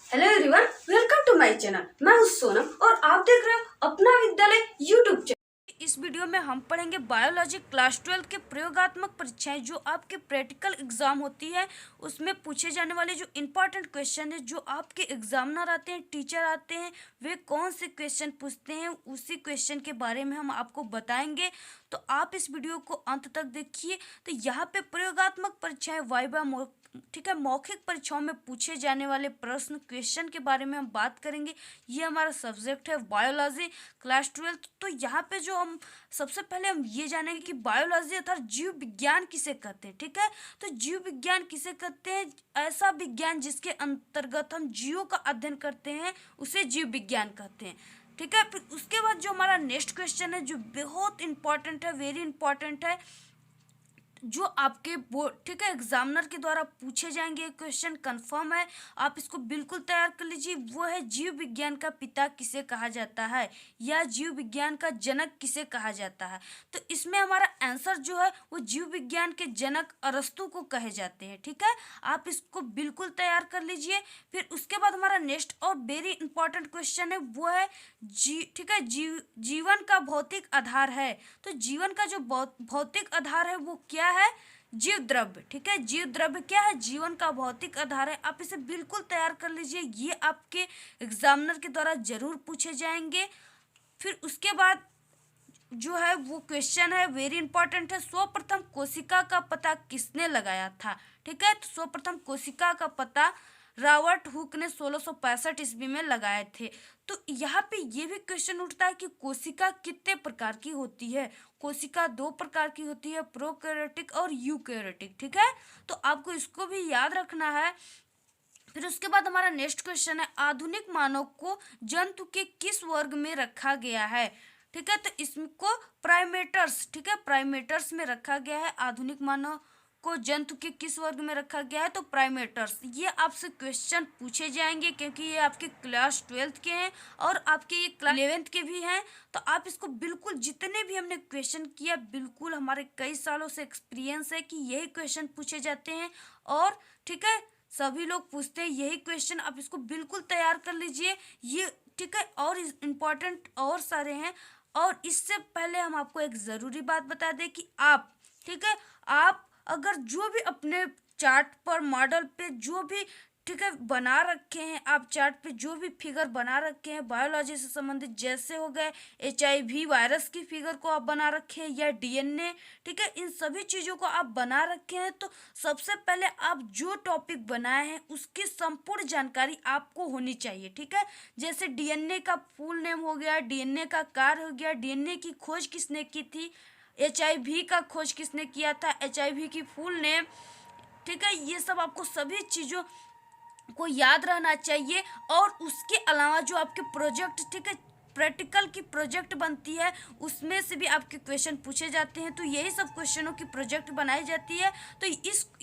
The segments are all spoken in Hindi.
Hello everyone, welcome to my channel. मैं हूं सोनम और आप देख रहे हो अपना विद्यालय यूट्यूब चैनल। इस वीडियो में हम पढ़ेंगे बायोलॉजी क्लास 12 के प्रयोगात्मक परीक्षाएं जो आपके प्रैक्टिकल एग्जाम होती है उसमें पूछे जाने वाले जो इम्पोर्टेंट क्वेश्चन है, जो आपके एग्जामिनर आते हैं, टीचर आते हैं, वे कौन से क्वेश्चन पूछते हैं उसी क्वेश्चन के बारे में हम आपको बताएंगे। तो आप इस वीडियो को अंत तक देखिए। तो यहाँ पे प्रयोगात्मक परीक्षाएं वाइवा ठीक है, मौखिक परीक्षाओं में पूछे जाने वाले प्रश्न क्वेश्चन के बारे में हम बात करेंगे। ये हमारा सब्जेक्ट है बायोलॉजी क्लास 12। तो यहाँ पे जो हम सबसे पहले हम ये जानेंगे कि बायोलॉजी अर्थात जीव विज्ञान किसे कहते हैं। ठीक है, तो जीव विज्ञान किसे कहते हैं? ऐसा विज्ञान जिसके अंतर्गत हम जीवों का अध्ययन करते हैं उसे जीव विज्ञान कहते हैं। ठीक है, फिर उसके बाद जो हमारा नेक्स्ट क्वेश्चन है जो बहुत इंपॉर्टेंट है, वेरी इंपॉर्टेंट है, जो आपके बोर्ड ठीक है एग्जामिनर के द्वारा पूछे जाएंगे, क्वेश्चन कंफर्म है, आप इसको बिल्कुल तैयार कर लीजिए। वो है जीव विज्ञान का पिता किसे कहा जाता है या जीव विज्ञान का जनक किसे कहा जाता है। तो इसमें हमारा आंसर जो है वो जीव विज्ञान के जनक अरस्तु को कहे जाते हैं। ठीक है, आप इसको बिल्कुल तैयार कर लीजिए। फिर उसके बाद हमारा नेक्स्ट और वेरी इंपॉर्टेंट क्वेश्चन है वो है ठीक है जीवन का भौतिक आधार है। तो जीवन का जो भौतिक आधार है वो क्या है? जीव द्रव्य। ठीक है, जीव द्रव्य क्या है? जीवन का भौतिक आधार है। आप इसे बिल्कुल तैयार कर लीजिए, ये आपके एग्जामिनर के द्वारा जरूर पूछे जाएंगे। फिर उसके बाद जो है वो क्वेश्चन है वेरी इंपॉर्टेंट है, सर्वप्रथम कोशिका का पता किसने लगाया था? ठीक है, तो सर्वप्रथम कोशिका का पता रॉबर्ट हुक ने 1665 ईस्वी में लगाए थे। तो यहाँ पे ये भी क्वेश्चन उठता है कि कोशिका कितने प्रकार की होती है? कोशिका दो प्रकार की होती है, प्रोकैरियोटिक और यूकैरियोटिक। ठीक है, तो आपको इसको भी याद रखना है। फिर उसके बाद हमारा नेक्स्ट क्वेश्चन है आधुनिक मानव को जंतु के किस वर्ग में रखा गया है? ठीक है, तो इसको प्राइमेटर्स, ठीक है, प्राइमेटर्स में रखा गया है। आधुनिक मानव को जंतु के किस वर्ग में रखा गया है? तो प्राइमेटर्स। ये आपसे क्वेश्चन पूछे जाएंगे क्योंकि ये आपके क्लास 12 के हैं और आपके ये क्लास 11th के भी हैं। तो आप इसको बिल्कुल, जितने भी हमने क्वेश्चन किया, बिल्कुल हमारे कई सालों से एक्सपीरियंस है कि यही क्वेश्चन पूछे जाते हैं और ठीक है सभी लोग पूछते हैं यही क्वेश्चन। आप इसको बिल्कुल तैयार कर लीजिए ये। ठीक है, और इम्पॉर्टेंट और सारे हैं। और इससे पहले हम आपको एक ज़रूरी बात बता दें कि आप ठीक है आप अगर जो भी अपने चार्ट पर मॉडल पे जो भी ठीक है बना रखे हैं, आप चार्ट पे जो भी फिगर बना रखे हैं बायोलॉजी से संबंधित, जैसे हो गए HIV वायरस की फिगर को आप बना रखे हैं या DNA, ठीक है, इन सभी चीज़ों को आप बना रखे हैं, तो सबसे पहले आप जो टॉपिक बनाए हैं उसकी संपूर्ण जानकारी आपको होनी चाहिए। ठीक है, जैसे DNA का फुल नेम हो गया, DNA का कार्य हो गया, DNA की खोज किसने की थी, HIV का खोज किसने किया था, HIV की फुल नेम। ठीक है, ये सब आपको सभी चीज़ों को याद रहना चाहिए। और उसके अलावा जो आपके प्रोजेक्ट, ठीक है, प्रैक्टिकल की प्रोजेक्ट बनती है उसमें से भी आपके क्वेश्चन पूछे जाते हैं। तो यही सब क्वेश्चनों की प्रोजेक्ट बनाई जाती है। तो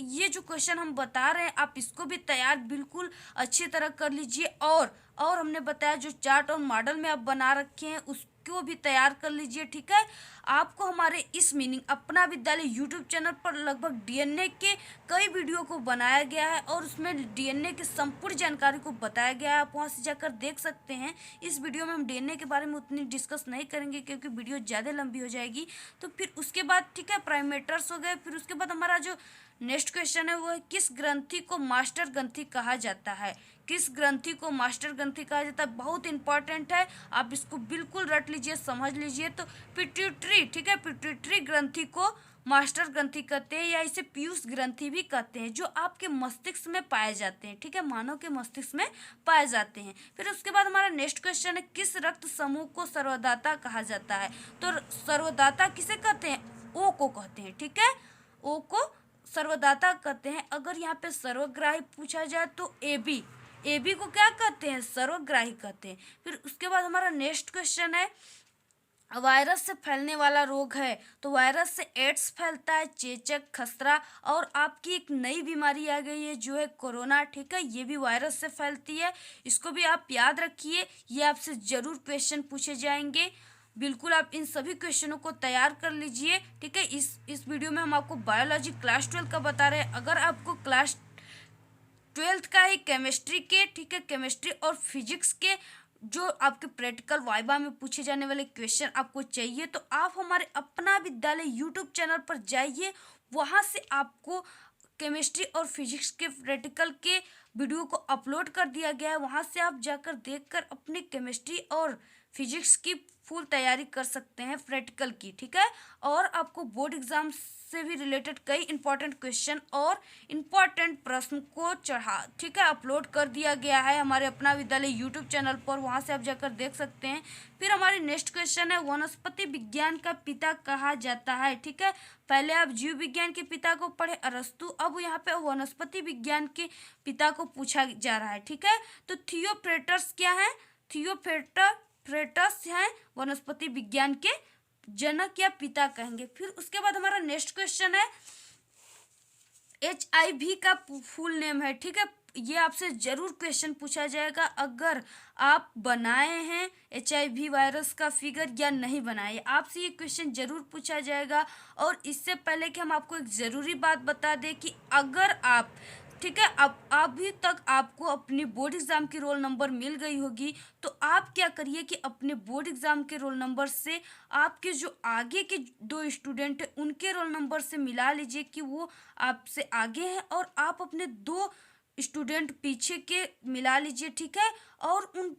ये जो क्वेश्चन हम बता रहे हैं आप इसको भी तैयार बिल्कुल अच्छी तरह कर लीजिए। और हमने बताया जो चार्ट और मॉडल में आप बना रखे हैं उसको भी तैयार कर लीजिए। ठीक है, आपको हमारे इस मीनिंग अपना विद्यालय यूट्यूब चैनल पर लगभग DNA के कई वीडियो को बनाया गया है और उसमें DNA की संपूर्ण जानकारी को बताया गया है, आप वहां से जाकर देख सकते हैं। इस वीडियो में हम DNA के बारे में उतनी डिस्कस नहीं करेंगे क्योंकि वीडियो ज़्यादा लंबी हो जाएगी। तो फिर उसके बाद ठीक है प्राइमेटर्स हो गए। फिर उसके बाद हमारा जो नेक्स्ट क्वेश्चन है वो है किस ग्रंथि को मास्टर ग्रंथि कहा जाता है? किस ग्रंथि को मास्टर ग्रंथि कहा जाता है? बहुत इंपॉर्टेंट है, आप इसको बिल्कुल रट लीजिए, समझ लीजिए। तो पिट्यूटरी, ठीक है, पिट्यूटरी ग्रंथि को मास्टर ग्रंथि कहते हैं या इसे पीयूष ग्रंथि भी कहते हैं, जो आपके मस्तिष्क में पाए जाते हैं। ठीक है, मानव के मस्तिष्क में पाए जाते हैं। फिर उसके बाद हमारा नेक्स्ट क्वेश्चन है किस रक्त समूह को सर्वदाता कहा जाता है? तो सर्वदाता किसे कहते हैं? ओ को कहते हैं। ठीक है, ओ को सर्वदाता कहते हैं। अगर यहाँ पे सर्वग्राही पूछा जाए तो AB को क्या कहते हैं? सर्वग्राही कहते हैं। फिर उसके बाद हमारा नेक्स्ट क्वेश्चन है वायरस से फैलने वाला रोग है। तो वायरस से एड्स फैलता है, चेचक, खसरा, और आपकी एक नई बीमारी आ गई है जो है कोरोना। ठीक है, ये भी वायरस से फैलती है, इसको भी आप याद रखिए, ये आपसे ज़रूर क्वेश्चन पूछे जाएंगे। बिल्कुल आप इन सभी क्वेश्चनों को तैयार कर लीजिए। ठीक है, इस वीडियो में हम आपको बायोलॉजी क्लास 12 का बता रहे हैं। अगर आपको क्लास ट्वेल्थ का ही केमिस्ट्री के, ठीक है, केमिस्ट्री और फिजिक्स के जो आपके प्रैक्टिकल वाइवा में पूछे जाने वाले क्वेश्चन आपको चाहिए तो आप हमारे अपना विद्यालय यूट्यूब चैनल पर जाइए। वहाँ से आपको केमिस्ट्री और फिजिक्स के प्रैक्टिकल के वीडियो को अपलोड कर दिया गया है। वहाँ से आप जाकर देखकर अपनी केमिस्ट्री और फिजिक्स की फुल तैयारी कर सकते हैं प्रैक्टिकल की, ठीक है। और आपको बोर्ड एग्जाम से भी रिलेटेड कई इंपॉर्टेंट क्वेश्चन और इम्पॉर्टेंट प्रश्न को ठीक है, अपलोड कर दिया गया है हमारे अपना विद्यालय यूट्यूब चैनल पर। वहाँ से आप जाकर देख सकते हैं। फिर हमारी नेक्स्ट क्वेश्चन है, वनस्पति विज्ञान का पिता कहा जाता है, ठीक है। पहले आप जीव विज्ञान के पिता को पढ़े अरस्तु, अब यहाँ पे वनस्पति विज्ञान के पिता को पूछा जा रहा है, ठीक है। तो थियोफ्रेटस क्या है? थियोफ्रेटस हैं वनस्पति विज्ञान के जनक या पिता कहेंगे। फिर उसके बाद हमारा नेक्स्ट क्वेश्चन है, HIV का फुल नेम है, ठीक है। ये आपसे जरूर क्वेश्चन पूछा जाएगा अगर आप बनाए हैं HIV वायरस का फिगर या नहीं बनाए, आपसे ये क्वेश्चन जरूर पूछा जाएगा। और इससे पहले कि हम आपको एक ज़रूरी बात बता दें कि अगर आप, ठीक है, अब अभी तक आपको अपनी बोर्ड एग्ज़ाम की रोल नंबर मिल गई होगी तो आप क्या करिए कि अपने बोर्ड एग्ज़ाम के रोल नंबर से आपके जो आगे के 2 स्टूडेंट हैं उनके रोल नंबर से मिला लीजिए कि वो आपसे आगे हैं, और आप अपने 2 स्टूडेंट पीछे के मिला लीजिए, ठीक है। और उन,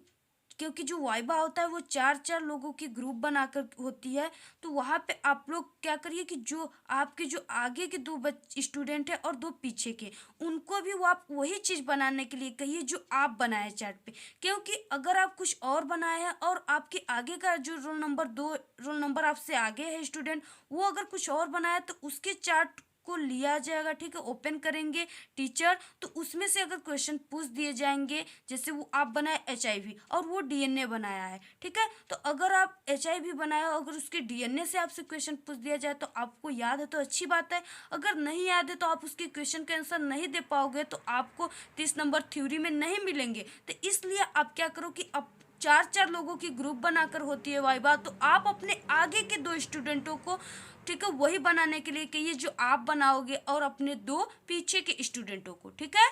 क्योंकि जो वाइवा होता है वो 4-4 लोगों की ग्रुप बनाकर होती है, तो वहाँ पे आप लोग क्या करिए कि जो आपके जो आगे के 2 स्टूडेंट हैं और 2 पीछे के, उनको भी वो आप वही चीज़ बनाने के लिए कहिए जो आप बनाए चार्ट पे। क्योंकि अगर आप कुछ और बनाए हैं और आपके आगे का जो रोल नंबर 2 रोल नंबर आपसे आगे है स्टूडेंट, वो अगर कुछ और बनाया तो उसके चार्ट को लिया जाएगा, ठीक है, ओपन करेंगे टीचर, तो उसमें से अगर क्वेश्चन पूछ दिए जाएंगे, जैसे वो आप बनाए HIV और वो DNA बनाया है, ठीक है, तो अगर आप HIV बनाया अगर उसके DNA से आपसे क्वेश्चन पूछ दिया जाए तो आपको याद है तो अच्छी बात है, अगर नहीं याद है तो आप उसके क्वेश्चन का आंसर नहीं दे पाओगे तो आपको 30 नंबर थ्योरी में नहीं मिलेंगे। तो इसलिए आप क्या करो कि अब 4-4 लोगों की ग्रुप बनाकर होती है वाइवा, तो आप अपने आगे के 2 स्टूडेंटों को, ठीक है, वही बनाने के लिए कहिए जो आप बनाओगे, और अपने 2 पीछे के स्टूडेंटों को, ठीक है।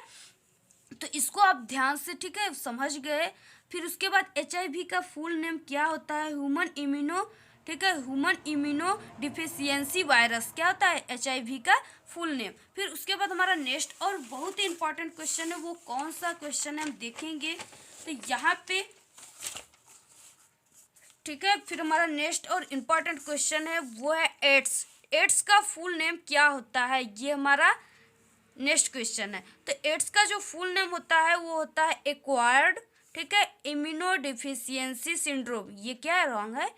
तो इसको आप ध्यान से, ठीक है, समझ गए। फिर उसके बाद HIV का फुल नेम क्या होता है? ह्यूमन इम्यूनो, ठीक है, ह्यूमन इम्यूनो डिफिशियंसी वायरस क्या होता है? HIV का फुल नेम। फिर उसके बाद हमारा नेक्स्ट और बहुत ही इंपॉर्टेंट क्वेश्चन है, वो कौन सा क्वेश्चन है हम देखेंगे। तो यहाँ पे, ठीक है, फिर हमारा नेक्स्ट और इम्पॉर्टेंट क्वेश्चन है वो है एड्स। एड्स का फुल नेम क्या होता है? ये हमारा नेक्स्ट क्वेश्चन है। तो एड्स का जो फुल नेम होता है वो होता है एक्वायर्ड, ठीक है, इम्यूनोडिफिशियंसी सिंड्रोम। ये क्या है? रॉन्ग है।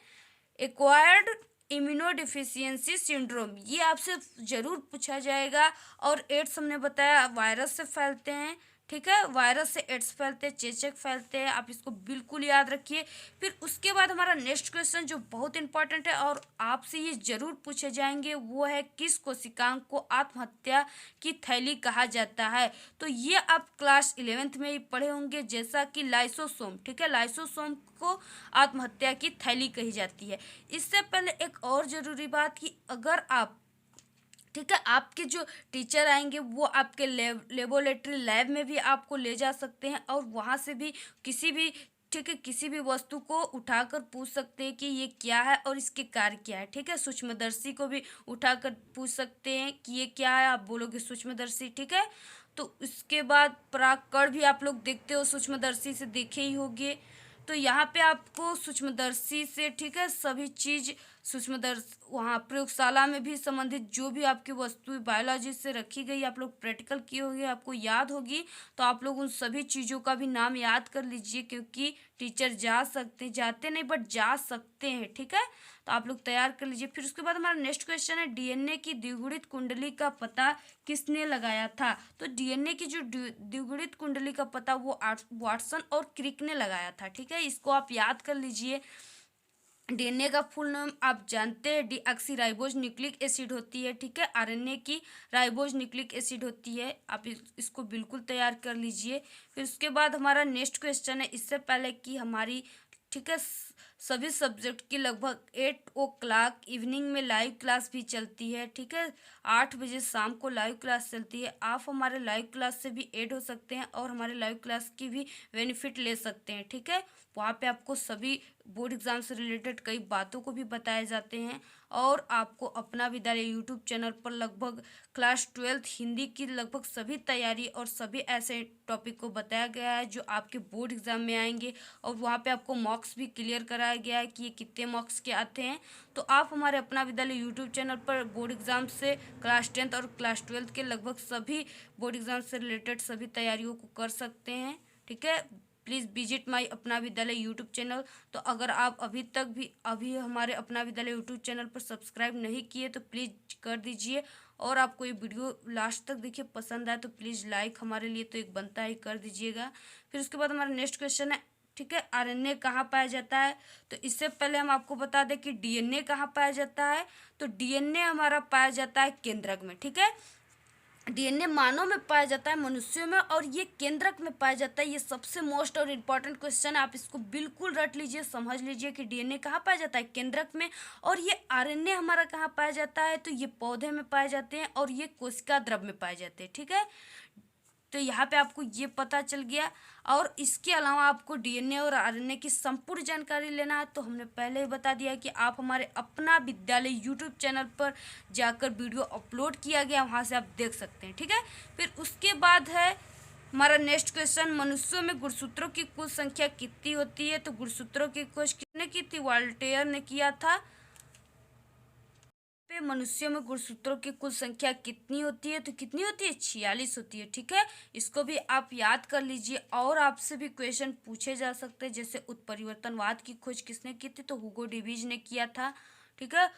एक्वायर्ड इम्यूनोडिफिशियंसी सिंड्रोम, ये आपसे ज़रूर पूछा जाएगा। और एड्स हमने बताया वायरस से फैलते हैं, ठीक है, वायरस से एड्स फैलते हैं, चेचक फैलते हैं, आप इसको बिल्कुल याद रखिए। फिर उसके बाद हमारा नेक्स्ट क्वेश्चन जो बहुत इंपॉर्टेंट है और आपसे ये जरूर पूछे जाएंगे वो है किस कोशिकांग को आत्महत्या की थैली कहा जाता है? तो ये आप क्लास 11th में ही पढ़े होंगे, जैसा कि लाइसोसोम, ठीक है, लाइसोसोम को आत्महत्या की थैली कही जाती है। इससे पहले एक और ज़रूरी बात कि अगर आप, ठीक है, आपके जो टीचर आएंगे वो आपके लेबोरेटरी लैब में भी आपको ले जा सकते हैं और वहाँ से भी किसी भी, ठीक है, किसी भी वस्तु को उठाकर पूछ सकते हैं कि ये क्या है और इसके कार्य क्या है, ठीक है। सूक्ष्मदर्शी को भी उठाकर पूछ सकते हैं कि ये क्या है, आप बोलोगे सूक्ष्मदर्शी, ठीक है। तो इसके बाद परागकण भी आप लोग देखते हो, सूक्ष्मदर्शी से देखे ही होंगे। तो यहाँ पे आपको सूक्ष्मदर्शी से, ठीक है, सभी चीज़ वहाँ प्रयोगशाला में भी संबंधित जो भी आपकी वस्तु बायोलॉजी से रखी गई आप लोग प्रैक्टिकल किए होंगे, आपको याद होगी, तो आप लोग उन सभी चीज़ों का भी नाम याद कर लीजिए, क्योंकि टीचर जाते नहीं बट जा सकते हैं, ठीक है, तो आप लोग तैयार कर लीजिए। फिर उसके बाद हमारा नेक्स्ट क्वेश्चन है DNA की द्विगुणित कुंडली का पता किसने लगाया था? तो DNA की जो द्विगुणित कुंडली का पता वो वाटसन और क्रिक ने लगाया था, ठीक है, इसको आप याद कर लीजिए। DNA का फुल नेम आप जानते हैं डीऑक्सी राइबोज न्यूक्लिक एसिड होती है, ठीक है, RNA की राइबोज न्यूक्लिक एसिड होती है, आप इसको बिल्कुल तैयार कर लीजिए। फिर उसके बाद हमारा नेक्स्ट क्वेश्चन है, इससे पहले कि हमारी, ठीक है, सभी सब्जेक्ट की लगभग 8 o'clock इवनिंग में लाइव क्लास भी चलती है। ठीक है, 8 बजे शाम को लाइव क्लास चलती है। आप हमारे लाइव क्लास से भी ऐड हो सकते हैं और हमारे लाइव क्लास की भी बेनिफिट ले सकते हैं। ठीक है, वहाँ पे आपको सभी बोर्ड एग्जाम से रिलेटेड कई बातों को भी बताए जाते हैं और आपको अपना विद्यालय यूट्यूब चैनल पर लगभग क्लास 12th हिंदी की लगभग सभी तैयारी और सभी ऐसे टॉपिक को बताया गया है जो आपके बोर्ड एग्जाम में आएंगे और वहाँ पे आपको मार्क्स भी क्लियर कराया गया है कि ये कितने मार्क्स के आते हैं। तो आप हमारे अपना विद्यालय यूट्यूब चैनल पर बोर्ड एग्जाम से क्लास 10th और क्लास 12th के लगभग सभी बोर्ड एग्जाम से रिलेटेड सभी तैयारियों को कर सकते हैं। ठीक है, प्लीज़ विजिट माई अपना विद्यालय यूट्यूब चैनल। तो अगर आप अभी हमारे अपना विद्यालय यूट्यूब चैनल पर सब्सक्राइब नहीं किए तो प्लीज़ कर दीजिए और आपको ये वीडियो लास्ट तक देखिए, पसंद आए तो प्लीज़ लाइक हमारे लिए तो एक बनता है, कर दीजिएगा। फिर उसके बाद हमारा नेक्स्ट क्वेश्चन है, ठीक है, आरएनए कहाँ पाया जाता है। तो इससे पहले हम आपको बता दें कि डीएनए कहाँ पाया जाता है। तो डीएनए हमारा पाया जाता है केंद्रक में। ठीक है, डीएनए मानव में पाया जाता है, मनुष्यों में, और ये केंद्रक में पाया जाता है। ये सबसे मोस्ट और इम्पॉर्टेंट क्वेश्चन है, आप इसको बिल्कुल रट लीजिए, समझ लीजिए कि डीएनए कहाँ पाया जाता है, केंद्रक में। और ये आरएनए हमारा कहाँ पाया जाता है, तो ये पौधे में पाए जाते हैं और ये कोशिका द्रव में पाए जाते हैं। ठीक है, तो यहाँ पे आपको ये पता चल गया। और इसके अलावा आपको डीएनए और आरएनए की संपूर्ण जानकारी लेना है तो हमने पहले ही बता दिया कि आप हमारे अपना विद्यालय यूट्यूब चैनल पर जाकर वीडियो अपलोड किया गया, वहाँ से आप देख सकते हैं। ठीक है, फिर उसके बाद है हमारा नेक्स्ट क्वेश्चन, मनुष्यों में गुणसूत्रों की कुल संख्या कितनी होती है। तो गुणसूत्रों की खोज किसने की थी, वॉल्टेयर ने किया था। पे मनुष्यों में गुणसूत्रों की कुल संख्या कितनी होती है, तो कितनी होती है, 46 होती है। ठीक है, इसको भी आप याद कर लीजिए और आपसे भी क्वेश्चन पूछे जा सकते हैं, जैसे उत्परिवर्तनवाद की खोज किसने की थी, तो हुगो डिवीज ने किया था। ठीक है,